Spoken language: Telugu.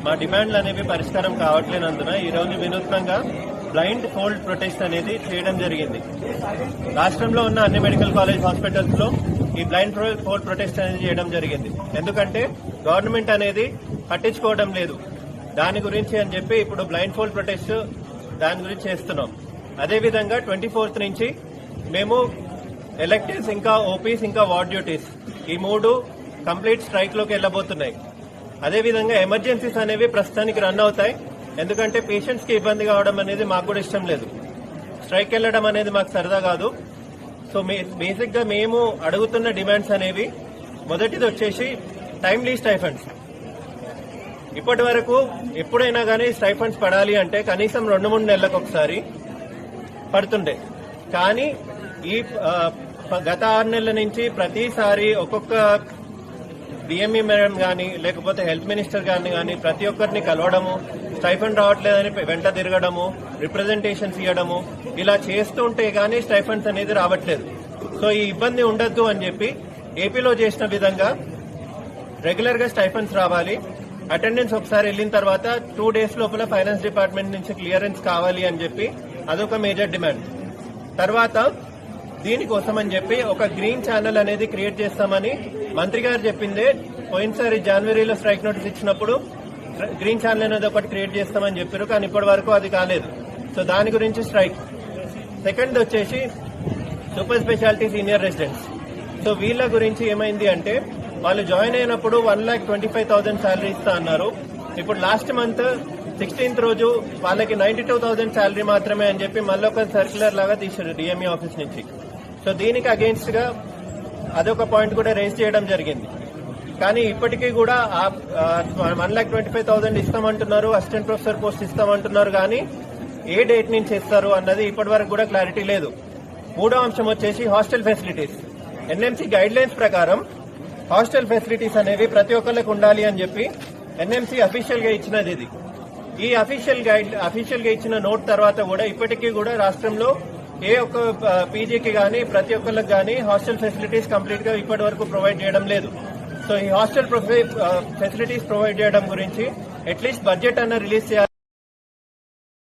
మా డిమాండ్లు అనేవి పరిష్కారం కావట్లేనందున ఈ రోజు వినూత్నంగా బ్లైండ్ ఫోల్డ్ ప్రొటెస్ట్ అనేది చేయడం జరిగింది. రాష్ట్రంలో ఉన్న అన్ని మెడికల్ కాలేజ్ హాస్పిటల్స్ లో ఈ బ్లైండ్ ఫోల్డ్ ప్రొటెస్ట్ అనేది చేయడం జరిగింది. ఎందుకంటే గవర్నమెంట్ అనేది పట్టించుకోవడం లేదు దాని గురించి అని చెప్పి ఇప్పుడు బ్లైండ్ ఫోల్డ్ ప్రొటెస్ట్ దాని గురించి చేస్తున్నాం. అదేవిధంగా 24th నుంచి మేము ఎలక్టివ్స్ ఇంకా ఓపీస్ ఇంకా వార్డ్ డ్యూటీస్ ఈ 3 కంప్లీట్ స్ట్రైక్ లోకి వెళ్లబోతున్నాయి. అదేవిధంగా ఎమర్జెన్సీస్ అనేవి ప్రస్తుతానికి రన్ అవుతాయి. ఎందుకంటే పేషెంట్స్ కి ఇబ్బంది కావడం అనేది మాకు కూడా ఇష్టం లేదు. స్ట్రైక్ వెళ్లడం అనేది మాకు సరదా కాదు. సో బేసిక్ గా మేము అడుగుతున్న డిమాండ్స్ అనేవి మొదటిది వచ్చేసి టైమ్లీ స్టైఫండ్స్. ఇప్పటి వరకు ఎప్పుడైనా కానీ స్టైఫండ్స్ పడాలి అంటే కనీసం 2-3 నెలలకు ఒకసారి పడుతుండే. కానీ ఈ గత 6 నెలల నుంచి ప్రతిసారి ఒక్కొక్క డిఎంఈ మేడం గాని లేకపోతే హెల్త్ మినిస్టర్ గారిని గాని ప్రతి ఒక్కరిని కలవడము, స్టైఫండ్ రావట్లేదని వెంట తిరగడము, రిప్రజెంటేషన్స్ ఇవ్వడము ఇలా చేస్తుంటే గానీ స్టైఫండ్స్ అనేది రావట్లేదు. సో ఈ ఇబ్బంది ఉండొద్దు అని చెప్పి ఏపీలో చేసిన విధంగా రెగ్యులర్ గా స్టైఫండ్స్ రావాలి. అటెండెన్స్ ఒకసారి వెళ్లిన తర్వాత 2 days లోపల ఫైనాన్స్ డిపార్ట్మెంట్ నుంచి క్లియరెన్స్ కావాలి అని చెప్పి అదొక మేజర్ డిమాండ్. తర్వాత దీనికోసం అని చెప్పి ఒక గ్రీన్ ఛానల్ అనేది క్రియేట్ చేస్తామని మంత్రి గారు చెప్పిందే. పోయినసారి జనవరిలో స్ట్రైక్ నోటీస్ ఇచ్చినప్పుడు గ్రీన్ ఛానల్ అనేది ఒకటి క్రియేట్ చేస్తామని చెప్పారు, కానీ ఇప్పటి వరకు అది కాలేదు. సో దాని గురించి స్ట్రైక్. సెకండ్ వచ్చేసి super speciality senior residents. So వీళ్ళ గురించి ఏమైంది అంటే వాళ్ళు జాయిన్ అయినప్పుడు 1,25,000 శాలరీ ఇస్తా అన్నారు. ఇప్పుడు లాస్ట్ మంత్ 16th రోజు వాళ్ళకి 92,000 శాలరీ మాత్రమే అని చెప్పి మళ్ళీ ఒక సర్క్యులర్ లాగా తీశారు డిఎంఈ ఆఫీస్ నుంచి. సో దీనికి అగేన్స్ట్ గా అదొక పాయింట్ కూడా రేజ్ చేయడం జరిగింది. కానీ ఇప్పటికీ కూడా 1,25,000 ఇస్తామంటున్నారు, అసిస్టెంట్ ప్రొఫెసర్ పోస్ట్ ఇస్తామంటున్నారు. కానీ ఏ డేట్ నుంచి ఇస్తారు అన్నది ఇప్పటి వరకు కూడా క్లారిటీ లేదు. మూడో అంశం వచ్చేసి hostel facilities. NMC guide lines ప్రకారం హాస్టల్ ఫెసిలిటీస్ అనేవి ప్రతి ఒక్కరికి ఉండాలి అని చెప్పి ఎన్ఎంసీ అఫీషియల్ గా ఇచ్చినది ఇది. ఈ అఫీషియల్ గా ఇచ్చిన నోట్ తర్వాత కూడా ఇప్పటికీ కూడా రాష్ట్రంలో ఏ ఒక్క పీజీకి గానీ ప్రతి ఒక్కరికి గానీ హాస్టల్ ఫెసిలిటీస్ కంప్లీట్ గా ఇప్పటి వరకు ప్రొవైడ్ చేయడం లేదు. సో ఈ హాస్టల్ ఫెసిలిటీస్ ప్రొవైడ్ చేయడం గురించి అట్లీస్ట్ బడ్జెట్ అన్న రిలీజ్ చేయాలి.